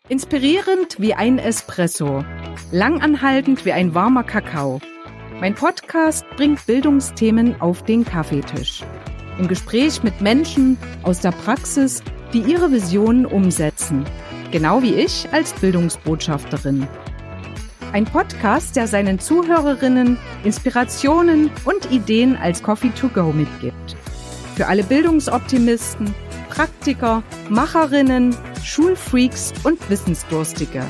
Inspirierend wie ein Espresso, langanhaltend wie ein warmer Kakao. Mein Podcast bringt Bildungsthemen auf den Kaffeetisch. Im Gespräch mit Menschen aus der Praxis, die ihre Visionen umsetzen. Genau wie ich als Bildungsbotschafterin. Ein Podcast, der seinen Zuhörerinnen Inspirationen und Ideen als Coffee to go mitgibt. Für alle Bildungsoptimisten, Praktiker, Macherinnen, Schulfreaks und Wissensdurstige.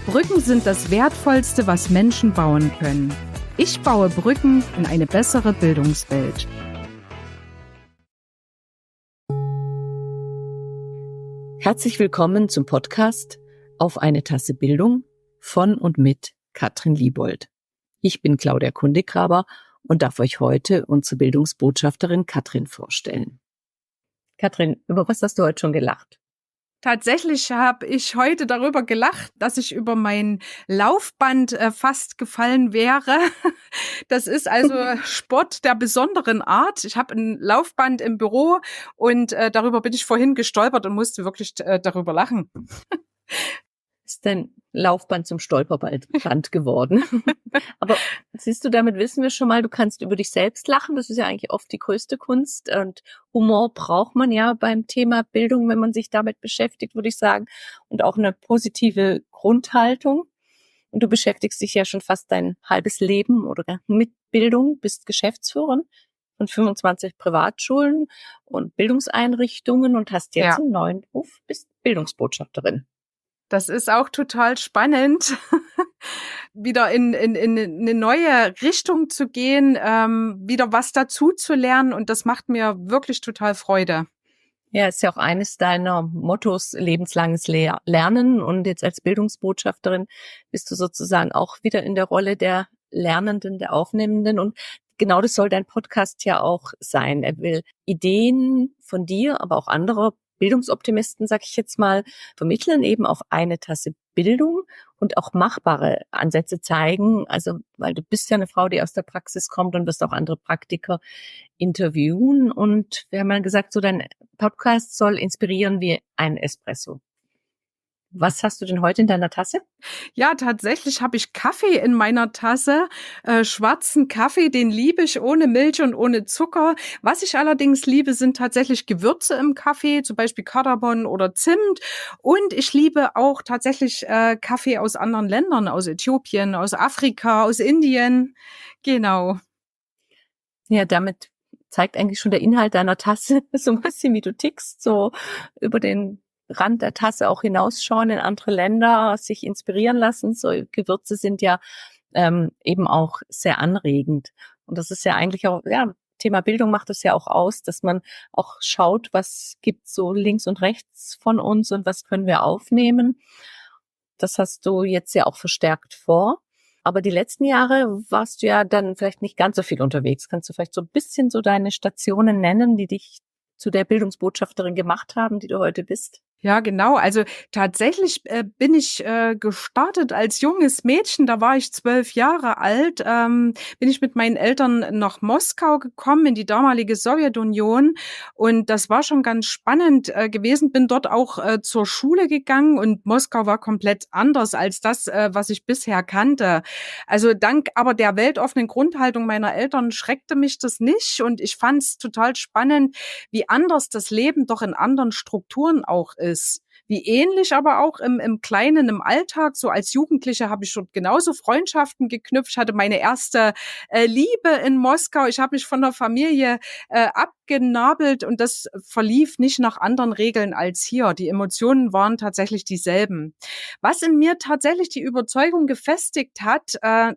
Brücken sind das Wertvollste, was Menschen bauen können. Ich baue Brücken in eine bessere Bildungswelt. Herzlich willkommen zum Podcast Auf eine Tasse Bildung von und mit Katrin Liebold. Ich bin Claudia Kundegraber und darf euch heute unsere Bildungsbotschafterin Katrin vorstellen. Katrin, über was hast du heute schon gelacht? Tatsächlich habe ich heute darüber gelacht, dass ich über mein Laufband fast gefallen wäre. Das ist also Sport der besonderen Art. Ich habe ein Laufband im Büro und darüber bin ich vorhin gestolpert und musste wirklich darüber lachen. Ist dein Laufband zum Stolperband geworden? Aber siehst du, damit wissen wir schon mal, du kannst über dich selbst lachen. Das ist ja eigentlich oft die größte Kunst. Und Humor braucht man ja beim Thema Bildung, wenn man sich damit beschäftigt, würde ich sagen. Und auch eine positive Grundhaltung. Und du beschäftigst dich ja schon fast dein halbes Leben oder mit Bildung, bist Geschäftsführerin von 25 Privatschulen und Bildungseinrichtungen und hast jetzt einen neuen Beruf, bist Bildungsbotschafterin. Das ist auch total spannend, wieder in eine neue Richtung zu gehen, wieder was dazu zu lernen. Und das macht mir wirklich total Freude. Ja, ist ja auch eines deiner Mottos, lebenslanges Lernen. Und jetzt als Bildungsbotschafterin bist du sozusagen auch wieder in der Rolle der Lernenden, der Aufnehmenden. Und genau das soll dein Podcast ja auch sein. Er will Ideen von dir, aber auch anderer Bildungsoptimisten, sag ich jetzt mal, vermitteln eben auf eine Tasse Bildung und auch machbare Ansätze zeigen. Also, weil du bist ja eine Frau, die aus der Praxis kommt und wirst auch andere Praktiker interviewen. Und wir haben ja gesagt, so dein Podcast soll inspirieren wie ein Espresso. Was hast du denn heute in deiner Tasse? Ja, tatsächlich habe ich Kaffee in meiner Tasse, schwarzen Kaffee, den liebe ich ohne Milch und ohne Zucker. Was ich allerdings liebe, sind tatsächlich Gewürze im Kaffee, zum Beispiel Kardamom oder Zimt. Und ich liebe auch tatsächlich Kaffee aus anderen Ländern, aus Äthiopien, aus Afrika, aus Indien. Genau. Ja, damit zeigt eigentlich schon der Inhalt deiner Tasse so ein bisschen, wie du tickst, so über den Rand der Tasse auch hinausschauen in andere Länder, sich inspirieren lassen. So Gewürze sind ja eben auch sehr anregend. Und das ist ja eigentlich auch, ja, Thema Bildung macht es ja auch aus, dass man auch schaut, was gibt's so links und rechts von uns und was können wir aufnehmen. Das hast du jetzt ja auch verstärkt vor. Aber die letzten Jahre warst du ja dann vielleicht nicht ganz so viel unterwegs. Kannst du vielleicht so ein bisschen so deine Stationen nennen, die dich zu der Bildungsbotschafterin gemacht haben, die du heute bist? Ja, genau. Also tatsächlich bin ich gestartet als junges Mädchen, da war ich 12 Jahre alt, bin ich mit meinen Eltern nach Moskau gekommen, in die damalige Sowjetunion. Und das war schon ganz spannend gewesen. Bin dort auch zur Schule gegangen und Moskau war komplett anders als das, was ich bisher kannte. Also dank aber der weltoffenen Grundhaltung meiner Eltern schreckte mich das nicht. Und ich fand es total spannend, wie anders das Leben doch in anderen Strukturen auch ist. Wie ähnlich aber auch im Kleinen, im Alltag. So als Jugendliche habe ich schon genauso Freundschaften geknüpft. Ich hatte meine erste Liebe in Moskau. Ich habe mich von der Familie abgenabelt und das verlief nicht nach anderen Regeln als hier. Die Emotionen waren tatsächlich dieselben. Was in mir tatsächlich die Überzeugung gefestigt hat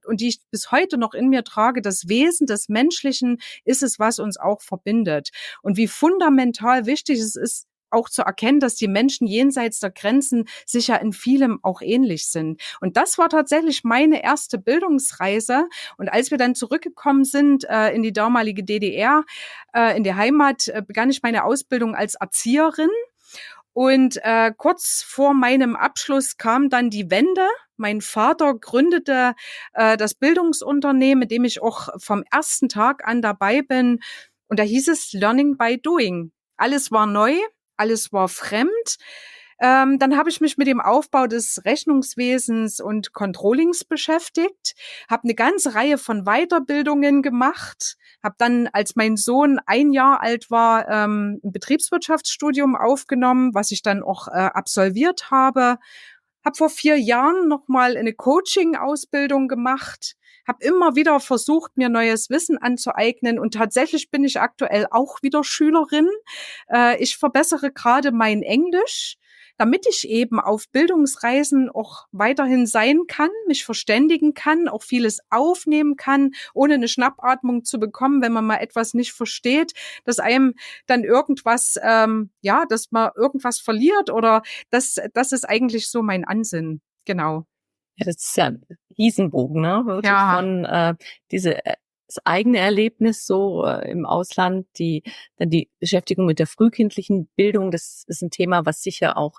und die ich bis heute noch in mir trage, das Wesen des Menschlichen ist es, was uns auch verbindet. Und wie fundamental wichtig es ist, auch zu erkennen, dass die Menschen jenseits der Grenzen sicher in vielem auch ähnlich sind. Und das war tatsächlich meine erste Bildungsreise. Und als wir dann zurückgekommen sind in die damalige DDR, in die Heimat, begann ich meine Ausbildung als Erzieherin. Und kurz vor meinem Abschluss kam dann die Wende. Mein Vater gründete das Bildungsunternehmen, mit dem ich auch vom ersten Tag an dabei bin. Und da hieß es Learning by Doing. Alles war neu. Alles war fremd. Dann habe ich mich mit dem Aufbau des Rechnungswesens und Controllings beschäftigt, habe eine ganze Reihe von Weiterbildungen gemacht, habe dann, als mein Sohn 1 Jahr alt war, ein Betriebswirtschaftsstudium aufgenommen, was ich dann auch absolviert habe. Habe vor 4 Jahren nochmal eine Coaching-Ausbildung gemacht, habe immer wieder versucht, mir neues Wissen anzueignen und tatsächlich bin ich aktuell auch wieder Schülerin. Ich verbessere gerade mein Englisch, damit ich eben auf Bildungsreisen auch weiterhin sein kann, mich verständigen kann, auch vieles aufnehmen kann, ohne eine Schnappatmung zu bekommen, wenn man mal etwas nicht versteht, dass einem dann irgendwas, dass man irgendwas verliert oder das ist eigentlich so mein Ansinnen. Genau. Ja, das ist ja ein Riesenbogen, ne? Wirklich Ja. von das eigene Erlebnis so im Ausland, dann die Beschäftigung mit der frühkindlichen Bildung, das ist ein Thema, was sicher auch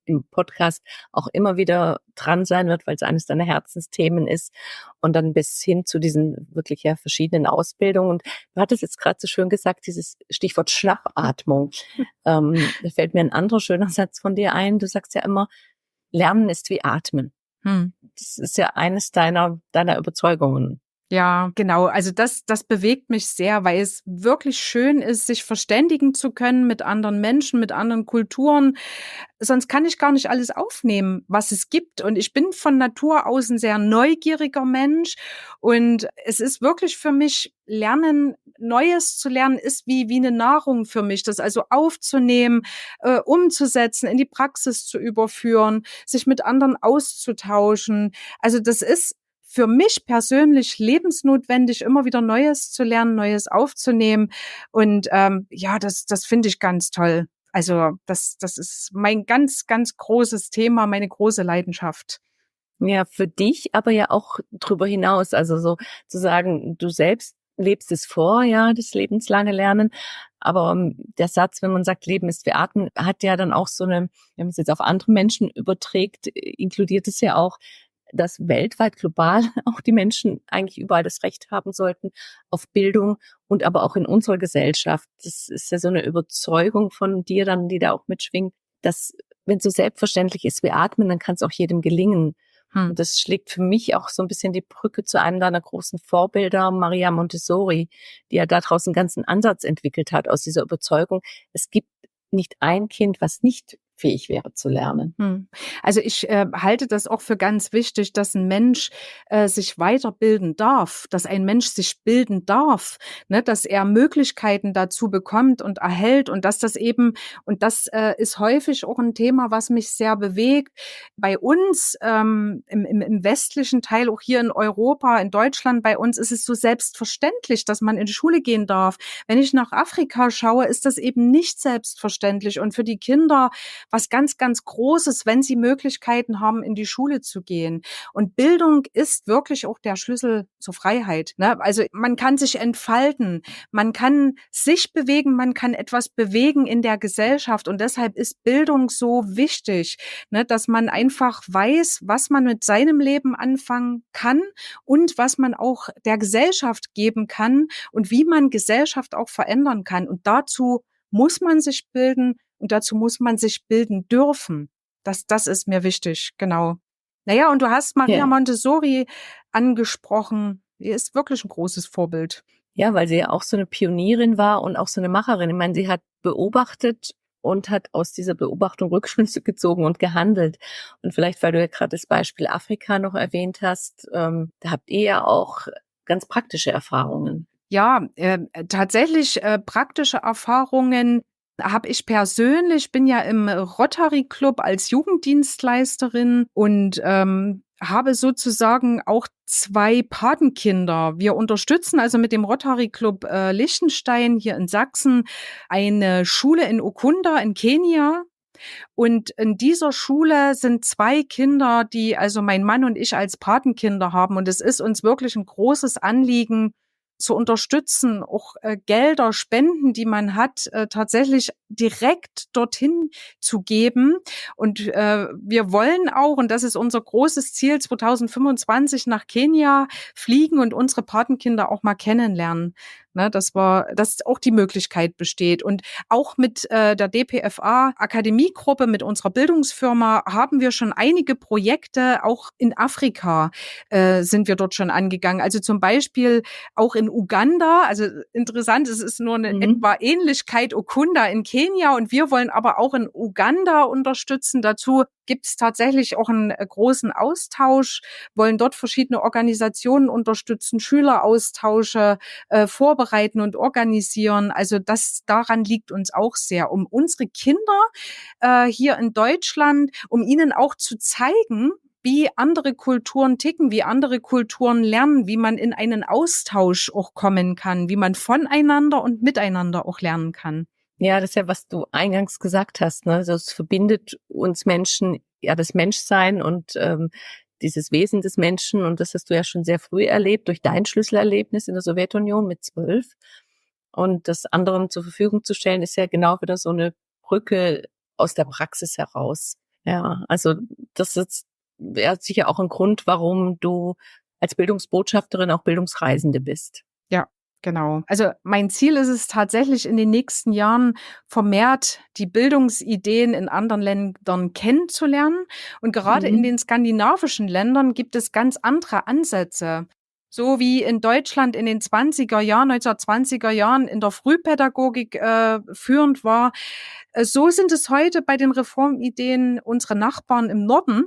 im Podcast auch immer wieder dran sein wird, weil es eines deiner Herzensthemen ist. Und dann bis hin zu diesen wirklich ja verschiedenen Ausbildungen. Und du hattest jetzt gerade so schön gesagt, dieses Stichwort Schnappatmung. Da fällt mir ein anderer schöner Satz von dir ein. Du sagst ja immer, Lernen ist wie Atmen. Das ist ja eines deiner Überzeugungen. Ja, genau. Also das bewegt mich sehr, weil es wirklich schön ist, sich verständigen zu können mit anderen Menschen, mit anderen Kulturen. Sonst kann ich gar nicht alles aufnehmen, was es gibt. Und ich bin von Natur aus ein sehr neugieriger Mensch. Und es ist wirklich für mich, Neues zu lernen, ist wie eine Nahrung für mich. Das also aufzunehmen, umzusetzen, in die Praxis zu überführen, sich mit anderen auszutauschen. Also das ist für mich persönlich lebensnotwendig, immer wieder Neues zu lernen, Neues aufzunehmen. Und das finde ich ganz toll. Also das ist mein ganz, ganz großes Thema, meine große Leidenschaft. Ja, für dich, aber ja auch drüber hinaus. Also so zu sagen, du selbst lebst es vor, ja, das lebenslange Lernen. Aber der Satz, wenn man sagt, Leben ist wie Atmen, hat ja dann auch so eine, wenn man es jetzt auf andere Menschen überträgt, inkludiert es ja auch, dass weltweit, global auch die Menschen eigentlich überall das Recht haben sollten auf Bildung und aber auch in unserer Gesellschaft. Das ist ja so eine Überzeugung von dir dann, die da auch mitschwingt, dass wenn es so selbstverständlich ist wie Atmen, dann kann es auch jedem gelingen. Und das schlägt für mich auch so ein bisschen die Brücke zu einem deiner großen Vorbilder, Maria Montessori, die ja daraus einen ganzen Ansatz entwickelt hat, aus dieser Überzeugung, es gibt nicht ein Kind, was nicht fähig wäre zu lernen. Also ich halte das auch für ganz wichtig, dass ein Mensch sich weiterbilden darf, dass ein Mensch sich bilden darf, ne, dass er Möglichkeiten dazu bekommt und erhält und dass das eben, und das ist häufig auch ein Thema, was mich sehr bewegt. Bei uns im westlichen Teil, auch hier in Europa, in Deutschland, bei uns ist es so selbstverständlich, dass man in die Schule gehen darf. Wenn ich nach Afrika schaue, ist das eben nicht selbstverständlich und für die Kinder was ganz, ganz Großes, wenn sie Möglichkeiten haben, in die Schule zu gehen. Und Bildung ist wirklich auch der Schlüssel zur Freiheit, ne? Also man kann sich entfalten, man kann sich bewegen, man kann etwas bewegen in der Gesellschaft. Und deshalb ist Bildung so wichtig, ne? Dass man einfach weiß, was man mit seinem Leben anfangen kann und was man auch der Gesellschaft geben kann und wie man Gesellschaft auch verändern kann. Und dazu muss man sich bilden. Und dazu muss man sich bilden dürfen. Das ist mir wichtig, genau. Naja, und du hast Maria Montessori angesprochen. Die ist wirklich ein großes Vorbild. Ja, weil sie ja auch so eine Pionierin war und auch so eine Macherin. Ich meine, sie hat beobachtet und hat aus dieser Beobachtung Rückschlüsse gezogen und gehandelt. Und vielleicht, weil du ja gerade das Beispiel Afrika noch erwähnt hast, da habt ihr ja auch ganz praktische Erfahrungen. Ja, tatsächlich praktische Erfahrungen habe ich persönlich, bin ja im Rotary Club als Jugenddienstleisterin und habe sozusagen auch 2 Patenkinder. Wir unterstützen also mit dem Rotary Club Liechtenstein hier in Sachsen eine Schule in Ukunda in Kenia. Und in dieser Schule sind 2 Kinder, die also mein Mann und ich als Patenkinder haben. Und es ist uns wirklich ein großes Anliegen, zu unterstützen, auch Gelder, Spenden, die man hat, tatsächlich direkt dorthin zu geben. Und wir wollen auch, und das ist unser großes Ziel, 2025 nach Kenia fliegen und unsere Patenkinder auch mal kennenlernen. Ne, dass auch die Möglichkeit besteht. Und auch mit der DPFA Akademiegruppe, mit unserer Bildungsfirma, haben wir schon einige Projekte, auch in Afrika sind wir dort schon angegangen. Also zum Beispiel auch in Uganda, also interessant, es ist nur eine etwa Ähnlichkeit, Ukunda in Kenia, und wir wollen aber auch in Uganda unterstützen. Dazu gibt es tatsächlich auch einen großen Austausch, wollen dort verschiedene Organisationen unterstützen, Schüleraustausche vorbereiten und organisieren. Also daran liegt uns auch sehr, um unsere Kinder hier in Deutschland, um ihnen auch zu zeigen, wie andere Kulturen ticken, wie andere Kulturen lernen, wie man in einen Austausch auch kommen kann, wie man voneinander und miteinander auch lernen kann. Ja, das ist ja, was du eingangs gesagt hast, ne? Also es verbindet uns Menschen, ja, das Menschsein und dieses Wesen des Menschen, und das hast du ja schon sehr früh erlebt, durch dein Schlüsselerlebnis in der Sowjetunion mit 12. Und das anderen zur Verfügung zu stellen, ist ja genau wieder so eine Brücke aus der Praxis heraus. Ja, also das ist ja sicher auch ein Grund, warum du als Bildungsbotschafterin auch Bildungsreisende bist. Ja, genau. Also mein Ziel ist es tatsächlich, in den nächsten Jahren vermehrt die Bildungsideen in anderen Ländern kennenzulernen. Und gerade in den skandinavischen Ländern gibt es ganz andere Ansätze. So wie in Deutschland in den 1920er Jahren in der Frühpädagogik führend war, so sind es heute bei den Reformideen unserer Nachbarn im Norden.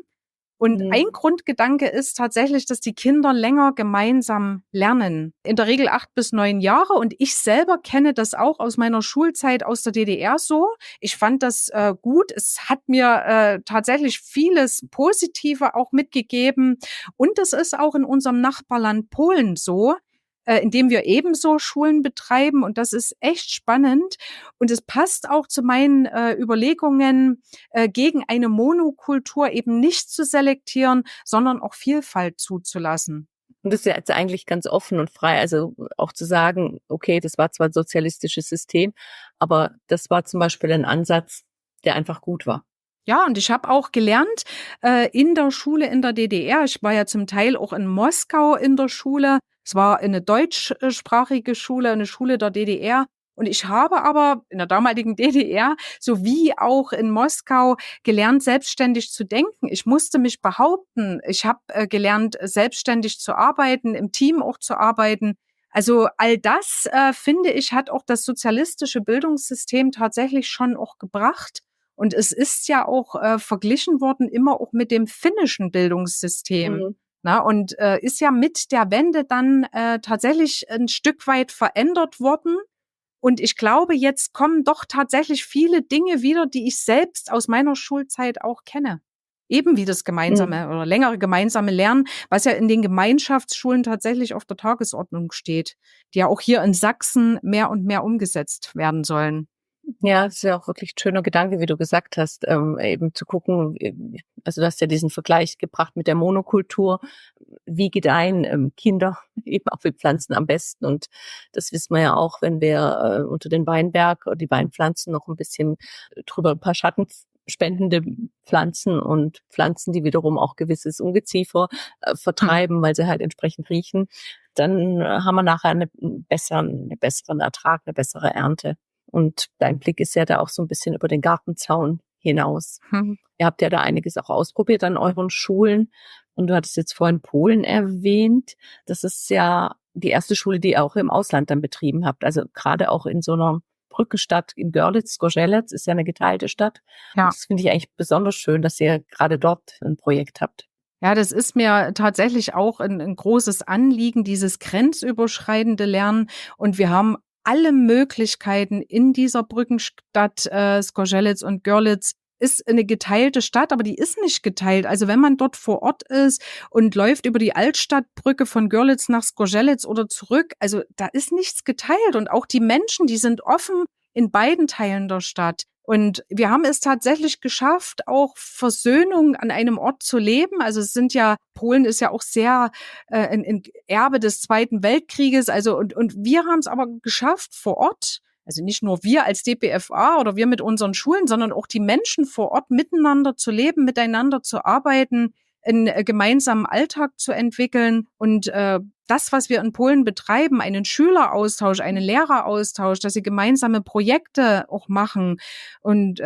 Und ein Grundgedanke ist tatsächlich, dass die Kinder länger gemeinsam lernen. In der Regel 8 bis 9 Jahre. Und ich selber kenne das auch aus meiner Schulzeit aus der DDR so. Ich fand das gut. Es hat mir tatsächlich vieles Positive auch mitgegeben. Und das ist auch in unserem Nachbarland Polen so, in dem wir ebenso Schulen betreiben. Und das ist echt spannend. Und es passt auch zu meinen Überlegungen, gegen eine Monokultur eben nicht zu selektieren, sondern auch Vielfalt zuzulassen. Und das ist ja jetzt eigentlich ganz offen und frei. Also auch zu sagen, okay, das war zwar ein sozialistisches System, aber das war zum Beispiel ein Ansatz, der einfach gut war. Ja, und ich habe auch gelernt in der Schule in der DDR. Ich war ja zum Teil auch in Moskau in der Schule. Es war eine deutschsprachige Schule, eine Schule der DDR. Und ich habe aber in der damaligen DDR sowie auch in Moskau gelernt, selbstständig zu denken. Ich musste mich behaupten. Ich habe gelernt, selbstständig zu arbeiten, im Team auch zu arbeiten. Also all das, finde ich, hat auch das sozialistische Bildungssystem tatsächlich schon auch gebracht. Und es ist ja auch verglichen worden immer auch mit dem finnischen Bildungssystem. Na, und ist ja mit der Wende dann tatsächlich ein Stück weit verändert worden. Und ich glaube, jetzt kommen doch tatsächlich viele Dinge wieder, die ich selbst aus meiner Schulzeit auch kenne. Eben wie das gemeinsame oder längere gemeinsame Lernen, was ja in den Gemeinschaftsschulen tatsächlich auf der Tagesordnung steht, die ja auch hier in Sachsen mehr und mehr umgesetzt werden sollen. Ja, das ist ja auch wirklich ein schöner Gedanke, wie du gesagt hast, eben zu gucken, also du hast ja diesen Vergleich gebracht mit der Monokultur, wie gedeihen Kinder eben auch mit Pflanzen am besten, und das wissen wir ja auch, wenn wir unter den Weinberg oder die Weinpflanzen noch ein bisschen drüber ein paar schattenspendende Pflanzen und Pflanzen, die wiederum auch gewisses Ungeziefer vertreiben, weil sie halt entsprechend riechen, dann haben wir nachher einen besseren Ertrag, eine bessere Ernte. Und dein Blick ist ja da auch so ein bisschen über den Gartenzaun hinaus. Ihr habt ja da einiges auch ausprobiert an euren Schulen. Und du hattest jetzt vorhin Polen erwähnt. Das ist ja die erste Schule, die ihr auch im Ausland dann betrieben habt. Also gerade auch in so einer Brückenstadt in Görlitz, Zgorzelec ist ja eine geteilte Stadt. Ja. Das finde ich eigentlich besonders schön, dass ihr gerade dort ein Projekt habt. Ja, das ist mir tatsächlich auch ein großes Anliegen, dieses grenzüberschreitende Lernen. Und wir haben alle Möglichkeiten in dieser Brückenstadt Zgorzelec und Görlitz. Ist eine geteilte Stadt, aber die ist nicht geteilt. Also wenn man dort vor Ort ist und läuft über die Altstadtbrücke von Görlitz nach Zgorzelec oder zurück, also da ist nichts geteilt. Und auch die Menschen, die sind offen in beiden Teilen der Stadt. Und wir haben es tatsächlich geschafft, auch Versöhnung an einem Ort zu leben. Also es sind ja, Polen ist ja auch sehr ein Erbe des Zweiten Weltkrieges. Also und wir haben es aber geschafft vor Ort, also nicht nur wir als DPFA oder wir mit unseren Schulen, sondern auch die Menschen vor Ort miteinander zu leben, miteinander zu arbeiten, einen gemeinsamen Alltag zu entwickeln und das, was wir in Polen betreiben, einen Schüleraustausch, einen Lehreraustausch, dass sie gemeinsame Projekte auch machen und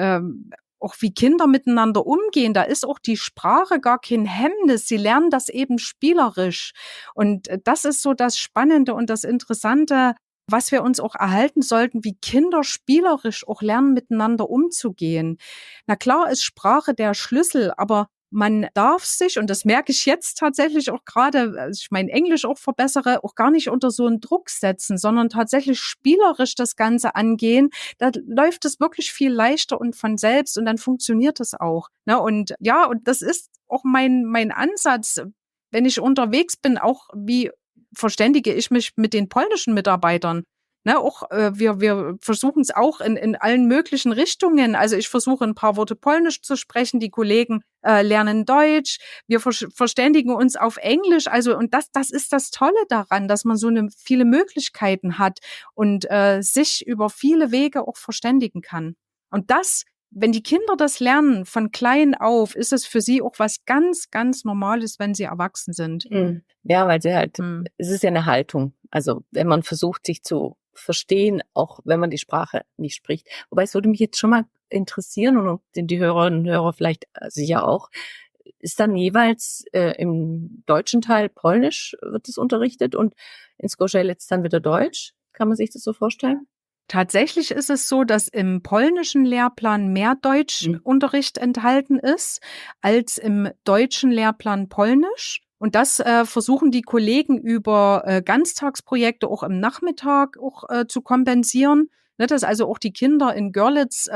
auch wie Kinder miteinander umgehen, da ist auch die Sprache gar kein Hemmnis. Sie lernen das eben spielerisch. Und das ist so das Spannende und das Interessante, was wir uns auch erhalten sollten, wie Kinder spielerisch auch lernen, miteinander umzugehen. Na klar ist Sprache der Schlüssel, aber man darf sich, und das merke ich jetzt tatsächlich auch gerade, als ich mein Englisch auch verbessere, auch gar nicht unter so einen Druck setzen, sondern tatsächlich spielerisch das Ganze angehen. Da läuft es wirklich viel leichter und von selbst und dann funktioniert es auch. Ne? Und ja, und das ist auch mein Ansatz, wenn ich unterwegs bin, auch wie verständige ich mich mit den polnischen Mitarbeitern. Ne, auch wir versuchen es auch in allen möglichen Richtungen. Also ich versuche ein paar Worte Polnisch zu sprechen, die Kollegen lernen Deutsch, wir verständigen uns auf Englisch. Also und das ist das Tolle daran, dass man so viele Möglichkeiten hat und sich über viele Wege auch verständigen kann. Und das, wenn die Kinder das lernen von klein auf, ist es für sie auch was ganz, ganz Normales, wenn sie erwachsen sind. Ja, weil sie halt, es ist ja eine Haltung. Also wenn man versucht, sich zu verstehen, auch wenn man die Sprache nicht spricht. Wobei es würde mich jetzt schon mal interessieren und die Hörerinnen und Hörer vielleicht sicher auch, ist dann jeweils im deutschen Teil Polnisch wird es unterrichtet und in Zgorzelec dann wieder Deutsch? Kann man sich das so vorstellen? Tatsächlich ist es so, dass im polnischen Lehrplan mehr Deutschunterricht enthalten ist als im deutschen Lehrplan Polnisch. Und das versuchen die Kollegen über Ganztagsprojekte auch im Nachmittag auch zu kompensieren, ne, dass also auch die Kinder in Görlitz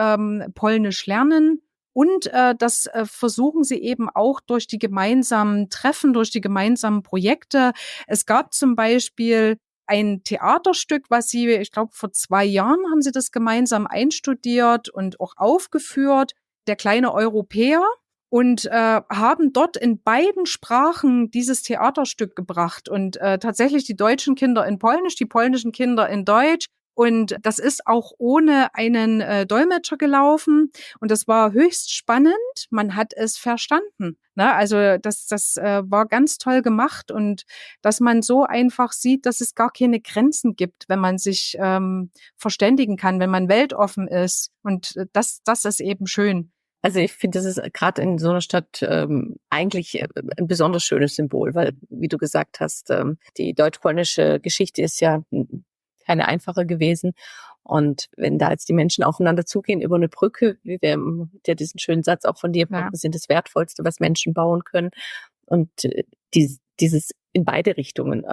Polnisch lernen. Und das versuchen sie eben auch durch die gemeinsamen Treffen, durch die gemeinsamen Projekte. Es gab zum Beispiel ein Theaterstück, was sie, ich glaube, vor 2 Jahren haben sie das gemeinsam einstudiert und auch aufgeführt, Der kleine Europäer, und haben dort in beiden Sprachen dieses Theaterstück gebracht und tatsächlich die deutschen Kinder in Polnisch, die polnischen Kinder in Deutsch. Und das ist auch ohne einen Dolmetscher gelaufen. Und das war höchst spannend. Man hat es verstanden. Ne? Also das war ganz toll gemacht. Und dass man so einfach sieht, dass es gar keine Grenzen gibt, wenn man sich verständigen kann, wenn man weltoffen ist. Und das ist eben schön. Also ich finde, das ist gerade in so einer Stadt eigentlich ein besonders schönes Symbol, weil, wie du gesagt hast, die deutsch-polnische Geschichte ist ja keine einfache gewesen. Und wenn da jetzt die Menschen aufeinander zugehen über eine Brücke, wie wir ja diesen schönen Satz auch von dir, Brücken sind das Wertvollste, was Menschen bauen können. Und dieses in beide Richtungen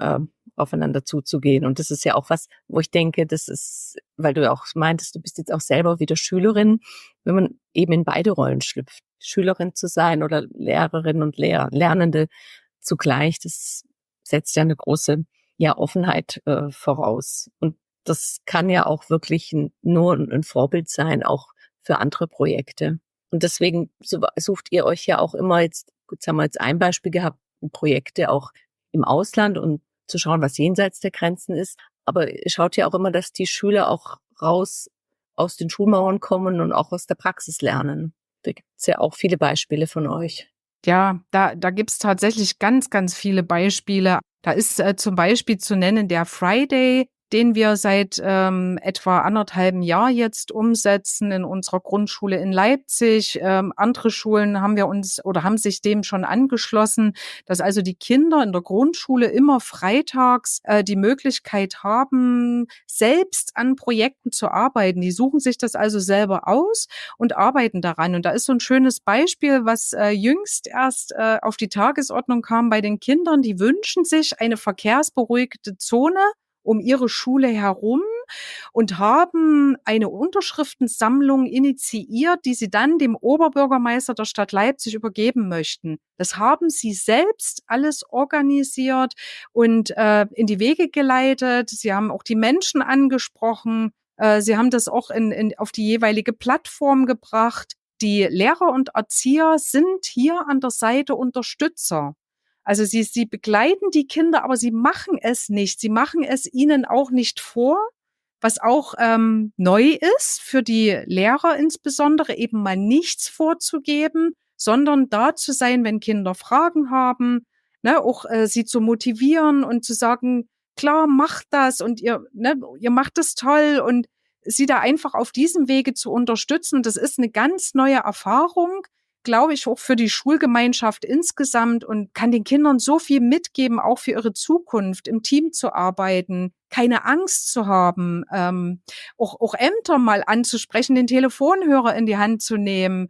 aufeinander zuzugehen. Und das ist ja auch was, wo ich denke, das ist, weil du ja auch meintest, du bist jetzt auch selber wieder Schülerin, wenn man eben in beide Rollen schlüpft, Schülerin zu sein oder Lehrerin und Lernende zugleich, das setzt ja eine große Offenheit voraus. Und das kann ja auch wirklich nur ein Vorbild sein, auch für andere Projekte. Und deswegen sucht ihr euch ja auch immer jetzt haben wir jetzt ein Beispiel gehabt, Projekte auch im Ausland und zu schauen, was jenseits der Grenzen ist. Aber ihr schaut ja auch immer, dass die Schüler auch raus aus den Schulmauern kommen und auch aus der Praxis lernen. Da gibt's ja auch viele Beispiele von euch. Ja, da gibt's tatsächlich ganz, ganz viele Beispiele. Da ist zum Beispiel zu nennen der Friday, den wir seit etwa 1,5 Jahr jetzt umsetzen in unserer Grundschule in Leipzig. Andere Schulen haben sich dem schon angeschlossen, dass also die Kinder in der Grundschule immer freitags die Möglichkeit haben, selbst an Projekten zu arbeiten. Die suchen sich das also selber aus und arbeiten daran. Und da ist so ein schönes Beispiel, was jüngst erst auf die Tagesordnung kam bei den Kindern. Die wünschen sich eine verkehrsberuhigte Zone um ihre Schule herum und haben eine Unterschriftensammlung initiiert, die sie dann dem Oberbürgermeister der Stadt Leipzig übergeben möchten. Das haben sie selbst alles organisiert und in die Wege geleitet. Sie haben auch die Menschen angesprochen. Sie haben das auch auf die jeweilige Plattform gebracht. Die Lehrer und Erzieher sind hier an der Seite Unterstützer. Also sie begleiten die Kinder, aber sie machen es nicht. Sie machen es ihnen auch nicht vor, was auch neu ist für die Lehrer insbesondere, eben mal nichts vorzugeben, sondern da zu sein, wenn Kinder Fragen haben, ne, auch sie zu motivieren und zu sagen, klar, macht das und ihr macht es toll und sie da einfach auf diesem Wege zu unterstützen. Das ist eine ganz neue Erfahrung, glaube ich, auch für die Schulgemeinschaft insgesamt und kann den Kindern so viel mitgeben, auch für ihre Zukunft, im Team zu arbeiten, keine Angst zu haben, auch Ämter mal anzusprechen, den Telefonhörer in die Hand zu nehmen,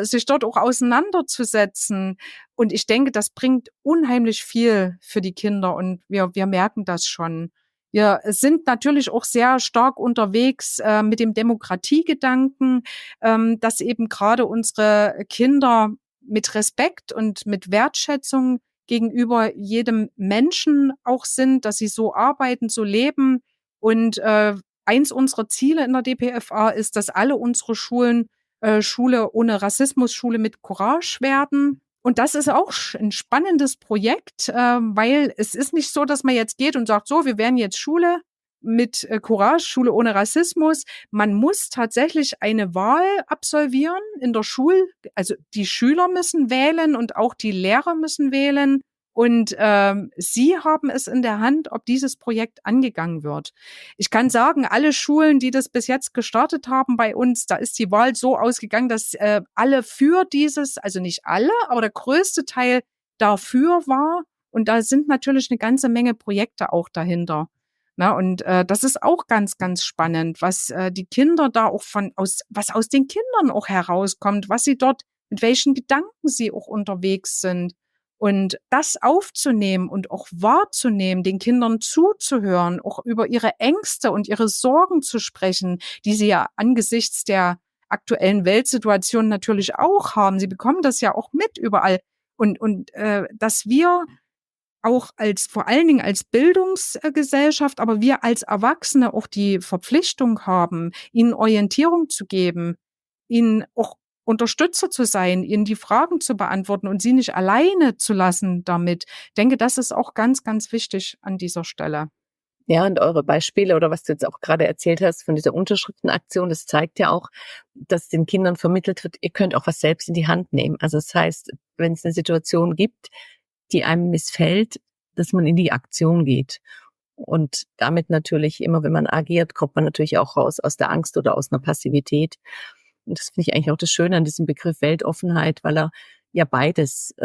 sich dort auch auseinanderzusetzen. Und ich denke, das bringt unheimlich viel für die Kinder und wir merken das schon. Wir sind natürlich auch sehr stark unterwegs mit dem Demokratiegedanken, dass eben gerade unsere Kinder mit Respekt und mit Wertschätzung gegenüber jedem Menschen auch sind, dass sie so arbeiten, so leben. Und eins unserer Ziele in der DPFA ist, dass alle unsere Schulen Schule ohne Rassismus, Schule mit Courage werden. Und das ist auch ein spannendes Projekt, weil es ist nicht so, dass man jetzt geht und sagt, so, wir werden jetzt Schule mit Courage, Schule ohne Rassismus. Man muss tatsächlich eine Wahl absolvieren in der Schule. Also die Schüler müssen wählen und auch die Lehrer müssen wählen. Und sie haben es in der Hand, ob dieses Projekt angegangen wird. Ich kann sagen, alle Schulen, die das bis jetzt gestartet haben bei uns, da ist die Wahl so ausgegangen, dass alle für dieses, also nicht alle, aber der größte Teil dafür war. Und da sind natürlich eine ganze Menge Projekte auch dahinter. Na, und das ist auch ganz, ganz spannend, was die Kinder da auch was aus den Kindern auch herauskommt, was sie dort, mit welchen Gedanken sie auch unterwegs sind. Und das aufzunehmen und auch wahrzunehmen, den Kindern zuzuhören, auch über ihre Ängste und ihre Sorgen zu sprechen, die sie ja angesichts der aktuellen Weltsituation natürlich auch haben. Sie bekommen das ja auch mit überall. Und dass wir auch vor allen Dingen als Bildungsgesellschaft, aber wir als Erwachsene auch die Verpflichtung haben, ihnen Orientierung zu geben, ihnen auch Unterstützer zu sein, ihnen die Fragen zu beantworten und sie nicht alleine zu lassen damit. Ich denke, das ist auch ganz, ganz wichtig an dieser Stelle. Ja, und eure Beispiele oder was du jetzt auch gerade erzählt hast von dieser Unterschriftenaktion, das zeigt ja auch, dass den Kindern vermittelt wird, ihr könnt auch was selbst in die Hand nehmen. Also das heißt, wenn es eine Situation gibt, die einem missfällt, dass man in die Aktion geht. Und damit natürlich immer, wenn man agiert, kommt man natürlich auch raus aus der Angst oder aus einer Passivität. Und das finde ich eigentlich auch das Schöne an diesem Begriff Weltoffenheit, weil er ja beides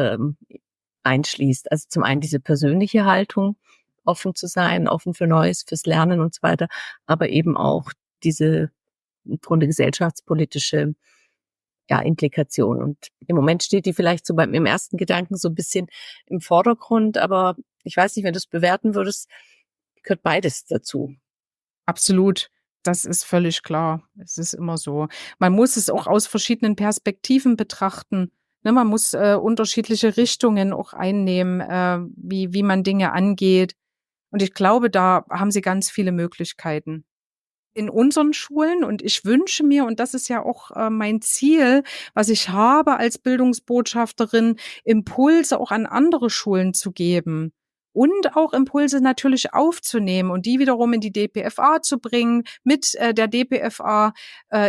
einschließt. Also zum einen diese persönliche Haltung, offen zu sein, offen für Neues, fürs Lernen und so weiter, aber eben auch diese im Grunde gesellschaftspolitische Implikation. Und im Moment steht die vielleicht so im ersten Gedanken so ein bisschen im Vordergrund, aber ich weiß nicht, wenn du es bewerten würdest, gehört beides dazu. Absolut. Das ist völlig klar. Es ist immer so. Man muss es auch aus verschiedenen Perspektiven betrachten. Ne, man muss unterschiedliche Richtungen auch einnehmen, wie man Dinge angeht. Und ich glaube, da haben sie ganz viele Möglichkeiten. In unseren Schulen und ich wünsche mir, und das ist ja auch mein Ziel, was ich habe als Bildungsbotschafterin, Impulse auch an andere Schulen zu geben und auch Impulse natürlich aufzunehmen und die wiederum in die DPFA zu bringen, mit der DPFA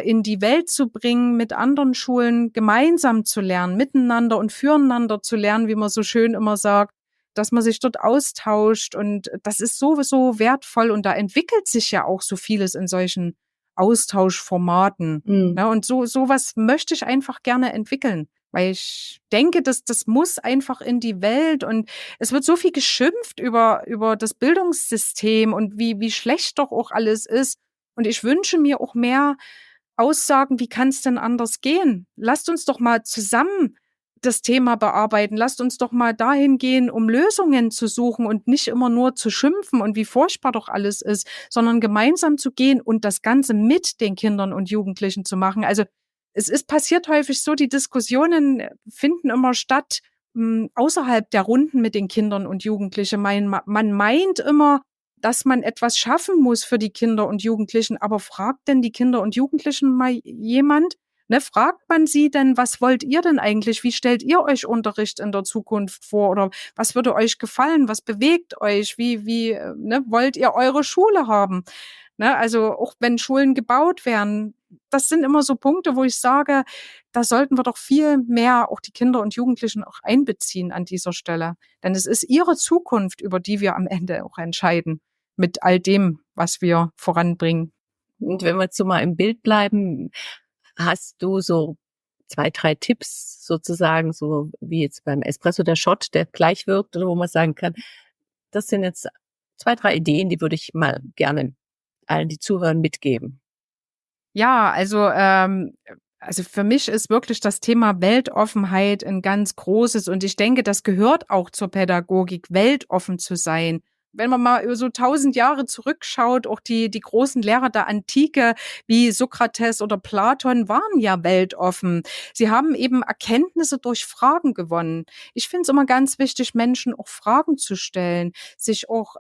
in die Welt zu bringen, mit anderen Schulen gemeinsam zu lernen, miteinander und füreinander zu lernen, wie man so schön immer sagt, dass man sich dort austauscht und das ist sowieso wertvoll und da entwickelt sich ja auch so vieles in solchen Austauschformaten. Mhm. Ja, und sowas möchte ich einfach gerne entwickeln, weil ich denke, das muss einfach in die Welt und es wird so viel geschimpft über das Bildungssystem und wie schlecht doch auch alles ist. Und ich wünsche mir auch mehr Aussagen, wie kann es denn anders gehen? Lasst uns doch mal zusammen das Thema bearbeiten. Lasst uns doch mal dahin gehen, um Lösungen zu suchen und nicht immer nur zu schimpfen und wie furchtbar doch alles ist, sondern gemeinsam zu gehen und das Ganze mit den Kindern und Jugendlichen zu machen. Also es ist passiert häufig so, die Diskussionen finden immer statt außerhalb der Runden mit den Kindern und Jugendlichen. Man meint immer, dass man etwas schaffen muss für die Kinder und Jugendlichen, aber fragt denn die Kinder und Jugendlichen mal jemand? Ne, fragt man sie denn, was wollt ihr denn eigentlich? Wie stellt ihr euch Unterricht in der Zukunft vor? Oder was würde euch gefallen? Was bewegt euch? Wie wollt ihr eure Schule haben? Ne, also auch wenn Schulen gebaut werden, das sind immer so Punkte, wo ich sage, da sollten wir doch viel mehr auch die Kinder und Jugendlichen auch einbeziehen an dieser Stelle. Denn es ist ihre Zukunft, über die wir am Ende auch entscheiden, mit all dem, was wir voranbringen. Und wenn wir jetzt so mal im Bild bleiben, hast du so 2, 3 Tipps sozusagen, so wie jetzt beim Espresso der Shot, der gleich wirkt, oder wo man sagen kann, das sind jetzt 2, 3 Ideen, die würde ich mal gerne allen, die zuhören, mitgeben. Ja, also für mich ist wirklich das Thema Weltoffenheit ein ganz großes und ich denke, das gehört auch zur Pädagogik, weltoffen zu sein. Wenn man mal über so 1000 Jahre zurückschaut, auch die großen Lehrer der Antike wie Sokrates oder Platon waren ja weltoffen. Sie haben eben Erkenntnisse durch Fragen gewonnen. Ich finde es immer ganz wichtig, Menschen auch Fragen zu stellen, sich auch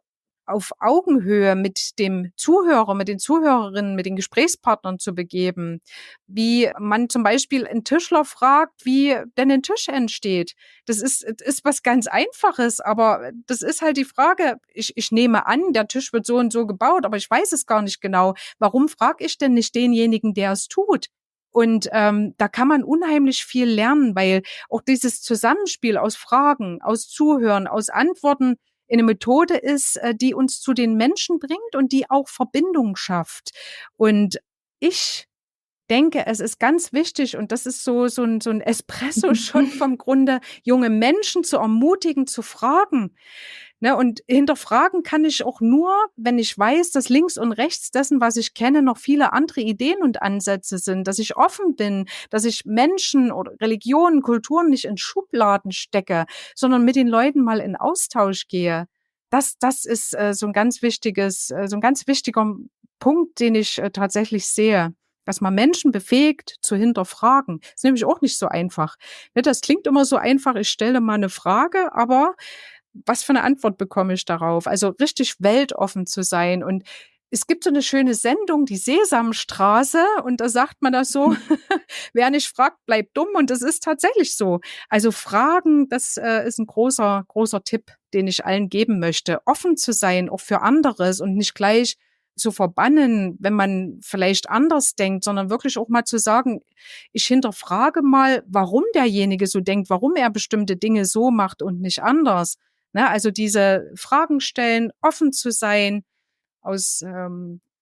auf Augenhöhe mit dem Zuhörer, mit den Zuhörerinnen, mit den Gesprächspartnern zu begeben. Wie man zum Beispiel einen Tischler fragt, wie denn ein Tisch entsteht. Das ist was ganz Einfaches, aber das ist halt die Frage, ich nehme an, der Tisch wird so und so gebaut, aber ich weiß es gar nicht genau. Warum frage ich denn nicht denjenigen, der es tut? Und da kann man unheimlich viel lernen, weil auch dieses Zusammenspiel aus Fragen, aus Zuhören, aus Antworten eine Methode ist, die uns zu den Menschen bringt und die auch Verbindung schafft. Und ich denke, es ist ganz wichtig, und das ist so ein Espresso-Shot vom Grunde, junge Menschen zu ermutigen, zu fragen. Ne, und hinterfragen kann ich auch nur, wenn ich weiß, dass links und rechts dessen, was ich kenne, noch viele andere Ideen und Ansätze sind, dass ich offen bin, dass ich Menschen oder Religionen, Kulturen nicht in Schubladen stecke, sondern mit den Leuten mal in Austausch gehe. Das ist so ein ganz wichtiger Punkt, den ich tatsächlich sehe, dass man Menschen befähigt, zu hinterfragen. Das ist nämlich auch nicht so einfach. Ne, das klingt immer so einfach, ich stelle mal eine Frage, aber was für eine Antwort bekomme ich darauf? Also richtig weltoffen zu sein. Und es gibt so eine schöne Sendung, die Sesamstraße, und da sagt man das so, wer nicht fragt, bleibt dumm. Und das ist tatsächlich so. Also Fragen, das ist ein großer, großer Tipp, den ich allen geben möchte. Offen zu sein, auch für anderes und nicht gleich zu verbannen, wenn man vielleicht anders denkt, sondern wirklich auch mal zu sagen, ich hinterfrage mal, warum derjenige so denkt, warum er bestimmte Dinge so macht und nicht anders. Ne, also diese Fragen stellen, offen zu sein, aus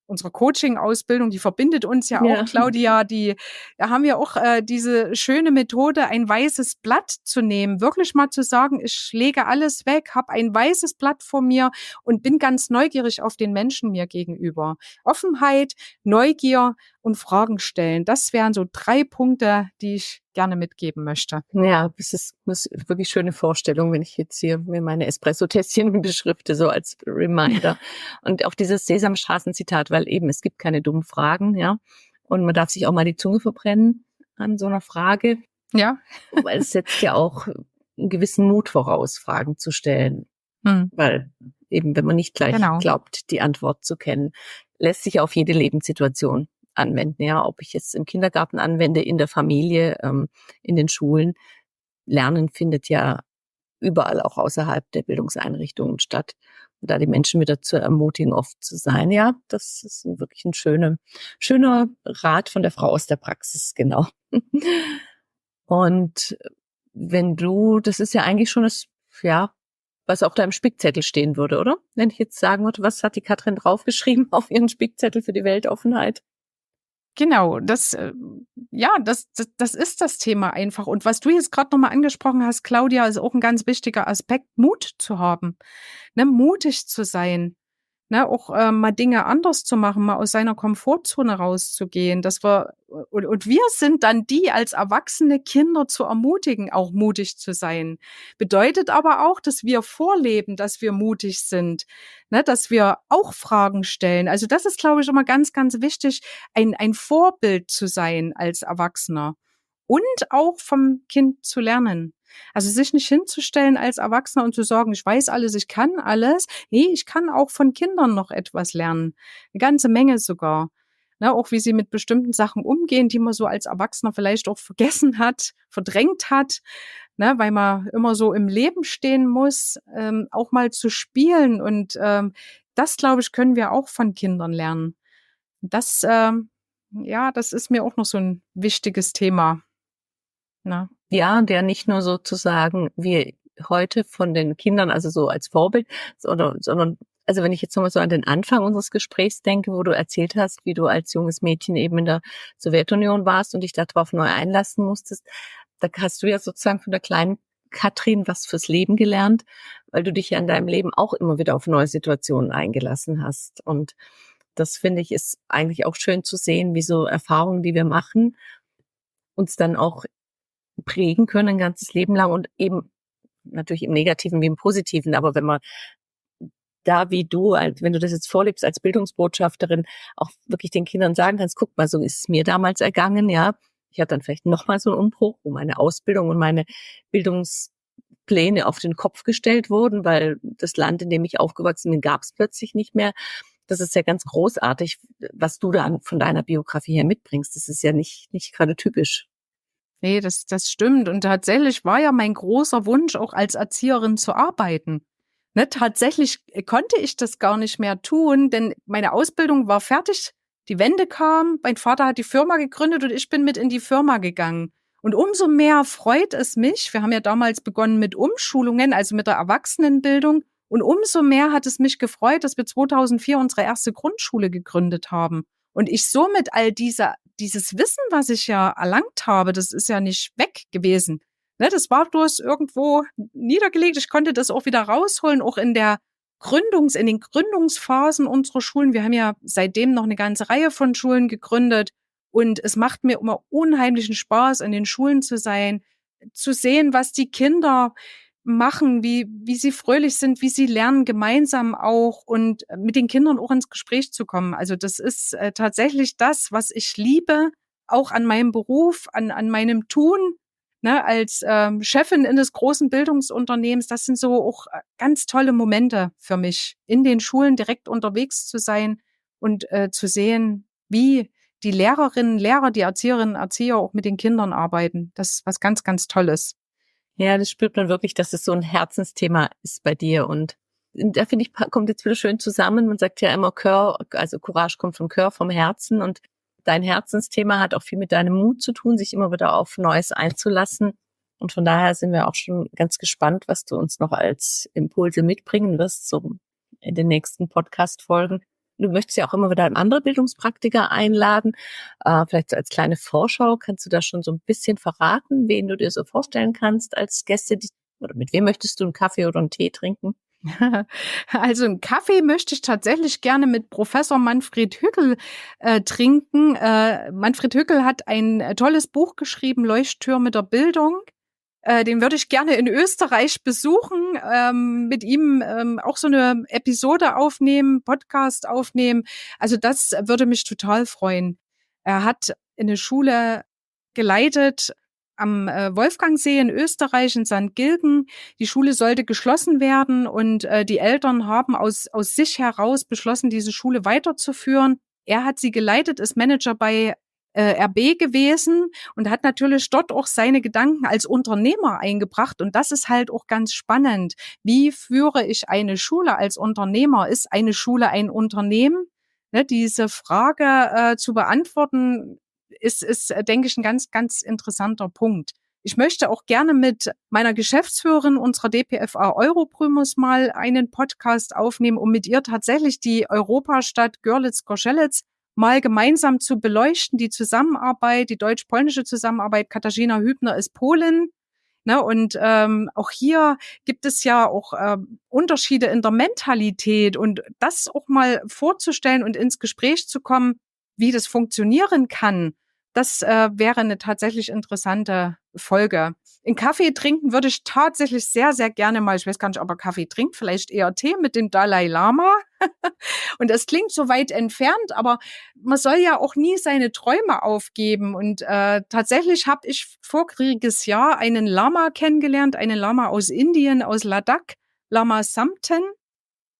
unserer Coaching-Ausbildung, die verbindet uns ja auch, Ja. Claudia, da haben wir auch diese schöne Methode, ein weißes Blatt zu nehmen, wirklich mal zu sagen, ich lege alles weg, habe ein weißes Blatt vor mir und bin ganz neugierig auf den Menschen mir gegenüber. Offenheit, Neugier und Fragen stellen, das wären so 3 Punkte, die ich gerne mitgeben möchte. Ja, das ist wirklich schöne Vorstellung, wenn ich jetzt hier mir meine Espresso-Tässchen beschrifte, so als Reminder. Und auch dieses Sesamstraßen-Zitat, weil eben es gibt keine dummen Fragen, ja. Und man darf sich auch mal die Zunge verbrennen an so einer Frage. Ja. Weil es setzt ja auch einen gewissen Mut voraus, Fragen zu stellen. Weil eben, wenn man nicht gleich glaubt, die Antwort zu kennen, lässt sich auf jede Lebenssituation anwenden. Ja, ob ich jetzt im Kindergarten anwende, in der Familie, in den Schulen. Lernen findet ja überall auch außerhalb der Bildungseinrichtungen statt. Und da die Menschen wieder zu ermutigen, oft zu sein. Ja, das ist wirklich ein schöner Rat von der Frau aus der Praxis, genau. Und das ist ja eigentlich schon das, ja, was auf deinem Spickzettel stehen würde, oder? Wenn ich jetzt sagen würde, was hat die Katrin draufgeschrieben auf ihren Spickzettel für die Weltoffenheit? Genau, das ist das Thema einfach. Und was du jetzt gerade nochmal angesprochen hast, Claudia, ist auch ein ganz wichtiger Aspekt, Mut zu haben, ne, mutig zu sein, ne, auch mal Dinge anders zu machen, mal aus seiner Komfortzone rauszugehen, und wir sind dann die, als erwachsene Kinder zu ermutigen, auch mutig zu sein. Bedeutet aber auch, dass wir vorleben, dass wir mutig sind, ne, dass wir auch Fragen stellen. Also das ist, glaube ich, immer ganz, ganz wichtig, ein Vorbild zu sein als Erwachsener und auch vom Kind zu lernen. Also sich nicht hinzustellen als Erwachsener und zu sagen, ich weiß alles, ich kann alles. Nee, ich kann auch von Kindern noch etwas lernen. Eine ganze Menge sogar. Ne, auch wie sie mit bestimmten Sachen umgehen, die man so als Erwachsener vielleicht auch vergessen hat, verdrängt hat, ne, weil man immer so im Leben stehen muss, auch mal zu spielen. Und das, glaube ich, können wir auch von Kindern lernen. Das Ja, das ist mir auch noch so ein wichtiges Thema, ne? Ja, der nicht nur sozusagen wie heute von den Kindern, also so als Vorbild, sondern also wenn ich jetzt nochmal so an den Anfang unseres Gesprächs denke, wo du erzählt hast, wie du als junges Mädchen eben in der Sowjetunion warst und dich darauf neu einlassen musstest, da hast du ja sozusagen von der kleinen Katrin was fürs Leben gelernt, weil du dich ja in deinem Leben auch immer wieder auf neue Situationen eingelassen hast. Und das finde ich ist eigentlich auch schön zu sehen, wie so Erfahrungen, die wir machen, uns dann auch prägen können ein ganzes Leben lang und eben natürlich im Negativen wie im Positiven. Aber wenn man da wie du, wenn du das jetzt vorlebst als Bildungsbotschafterin, auch wirklich den Kindern sagen kannst, guck mal, so ist es mir damals ergangen, ja. Ich hatte dann vielleicht nochmal so einen Umbruch, wo meine Ausbildung und meine Bildungspläne auf den Kopf gestellt wurden, weil das Land, in dem ich aufgewachsen bin, gab es plötzlich nicht mehr. Das ist ja ganz großartig, was du da von deiner Biografie her mitbringst. Das ist ja nicht gerade typisch. Ne, das stimmt. Und tatsächlich war ja mein großer Wunsch, auch als Erzieherin zu arbeiten. Ne, tatsächlich konnte ich das gar nicht mehr tun, denn meine Ausbildung war fertig. Die Wende kam, mein Vater hat die Firma gegründet und ich bin mit in die Firma gegangen. Und umso mehr freut es mich, wir haben ja damals begonnen mit Umschulungen, also mit der Erwachsenenbildung, und umso mehr hat es mich gefreut, dass wir 2004 unsere erste Grundschule gegründet haben. Und ich somit all dieses Wissen, was ich ja erlangt habe, das ist ja nicht weg gewesen. Ne, das war bloß irgendwo niedergelegt. Ich konnte das auch wieder rausholen, auch in den Gründungsphasen unserer Schulen. Wir haben ja seitdem noch eine ganze Reihe von Schulen gegründet. Und es macht mir immer unheimlichen Spaß, in den Schulen zu sein, zu sehen, was die Kinder machen, wie sie fröhlich sind, wie sie lernen, gemeinsam auch und mit den Kindern auch ins Gespräch zu kommen. Also das ist tatsächlich das, was ich liebe, auch an meinem Beruf, an meinem Tun, ne, als Chefin eines großen Bildungsunternehmens. Das sind so auch ganz tolle Momente für mich, in den Schulen direkt unterwegs zu sein und zu sehen, wie die Lehrerinnen, Lehrer, die Erzieherinnen, Erzieher auch mit den Kindern arbeiten. Das ist was ganz, ganz Tolles. Ja, das spürt man wirklich, dass es so ein Herzensthema ist bei dir. Und da finde ich, kommt jetzt wieder schön zusammen. Man sagt ja immer also Courage kommt vom Cœur, vom Herzen. Und dein Herzensthema hat auch viel mit deinem Mut zu tun, sich immer wieder auf Neues einzulassen. Und von daher sind wir auch schon ganz gespannt, was du uns noch als Impulse mitbringen wirst, so in den nächsten Podcast-Folgen. Du möchtest ja auch immer wieder andere Bildungspraktiker einladen. Vielleicht so als kleine Vorschau, kannst du da schon so ein bisschen verraten, wen du dir so vorstellen kannst als Gäste? Oder mit wem möchtest du einen Kaffee oder einen Tee trinken? Also einen Kaffee möchte ich tatsächlich gerne mit Professor Manfred Hückel trinken. Manfred Hückel hat ein tolles Buch geschrieben, Leuchttürme der Bildung. Den würde ich gerne in Österreich besuchen, mit ihm auch so eine Episode aufnehmen, Podcast aufnehmen. Also das würde mich total freuen. Er hat eine Schule geleitet am Wolfgangsee in Österreich in St. Gilgen. Die Schule sollte geschlossen werden und die Eltern haben aus sich heraus beschlossen, diese Schule weiterzuführen. Er hat sie geleitet, ist Manager bei RB gewesen und hat natürlich dort auch seine Gedanken als Unternehmer eingebracht. Und das ist halt auch ganz spannend. Wie führe ich eine Schule als Unternehmer? Ist eine Schule ein Unternehmen? Ne, diese Frage zu beantworten, ist, denke ich, ein ganz, ganz interessanter Punkt. Ich möchte auch gerne mit meiner Geschäftsführerin unserer DPFA Europrimus mal einen Podcast aufnehmen, um mit ihr tatsächlich die Europastadt Görlitz-Gorzelec mal gemeinsam zu beleuchten, die Zusammenarbeit, die deutsch-polnische Zusammenarbeit. Katarzyna Hübner ist Polin, ne, und auch hier gibt es ja auch Unterschiede in der Mentalität und das auch mal vorzustellen und ins Gespräch zu kommen, wie das funktionieren kann, das wäre eine tatsächlich interessante Folge. In Kaffee trinken würde ich tatsächlich sehr, sehr gerne mal, ich weiß gar nicht, ob er Kaffee trinkt, vielleicht eher Tee mit dem Dalai Lama. Und das klingt so weit entfernt, aber man soll ja auch nie seine Träume aufgeben. Und tatsächlich habe ich vorkriges Jahr einen Lama kennengelernt, einen Lama aus Indien, aus Ladakh, Lama Samten.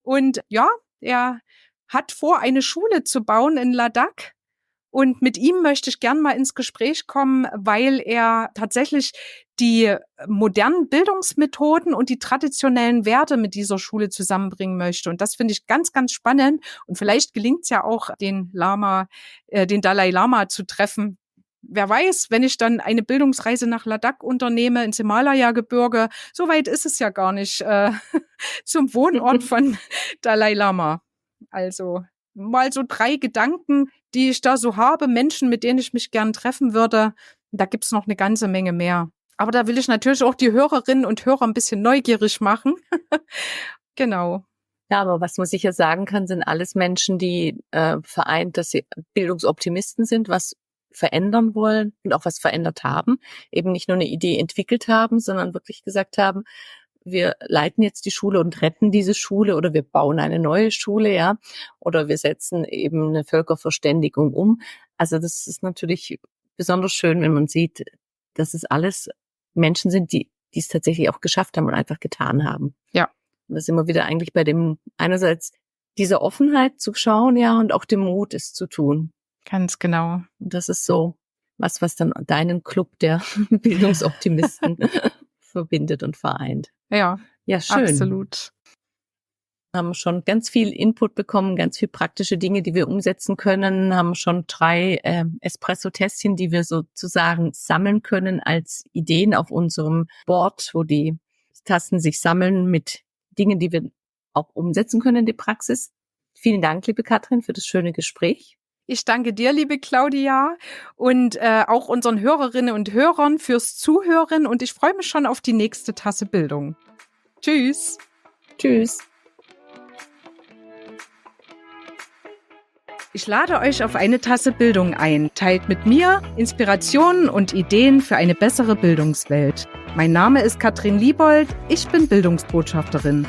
Und ja, er hat vor, eine Schule zu bauen in Ladakh. Und mit ihm möchte ich gern mal ins Gespräch kommen, weil er tatsächlich die modernen Bildungsmethoden und die traditionellen Werte mit dieser Schule zusammenbringen möchte. Und das finde ich ganz, ganz spannend. Und vielleicht gelingt es ja auch, den Dalai Lama zu treffen. Wer weiß, wenn ich dann eine Bildungsreise nach Ladakh unternehme, ins Himalaya-Gebirge, so weit ist es ja gar nicht zum Wohnort von Dalai Lama. Also mal so 3 Gedanken, die ich da so habe, Menschen, mit denen ich mich gern treffen würde. Da gibt's noch eine ganze Menge mehr. Aber da will ich natürlich auch die Hörerinnen und Hörer ein bisschen neugierig machen. Genau. Ja, aber was man sicher sagen kann, sind alles Menschen, die vereint, dass sie Bildungsoptimisten sind, was verändern wollen und auch was verändert haben. Eben nicht nur eine Idee entwickelt haben, sondern wirklich gesagt haben, wir leiten jetzt die Schule und retten diese Schule oder wir bauen eine neue Schule, ja, oder wir setzen eben eine Völkerverständigung um. Also das ist natürlich besonders schön, wenn man sieht, dass es alles Menschen sind, die es tatsächlich auch geschafft haben und einfach getan haben. Ja. Und da sind wir wieder eigentlich bei dem, einerseits dieser Offenheit zu schauen, ja, und auch dem Mut, es zu tun. Ganz genau. Und das ist so was dann deinen Club der Bildungsoptimisten verbindet und vereint. Ja, schön. Absolut. Wir haben schon ganz viel Input bekommen, ganz viel praktische Dinge, die wir umsetzen können, haben schon 3 Espresso-Tässchen, die wir sozusagen sammeln können als Ideen auf unserem Board, wo die Tassen sich sammeln mit Dingen, die wir auch umsetzen können in die Praxis. Vielen Dank, liebe Katrin, für das schöne Gespräch. Ich danke dir, liebe Claudia, und auch unseren Hörerinnen und Hörern fürs Zuhören. Und ich freue mich schon auf die nächste Tasse Bildung. Tschüss. Tschüss. Ich lade euch auf eine Tasse Bildung ein. Teilt mit mir Inspirationen und Ideen für eine bessere Bildungswelt. Mein Name ist Katrin Liebold. Ich bin Bildungsbotschafterin.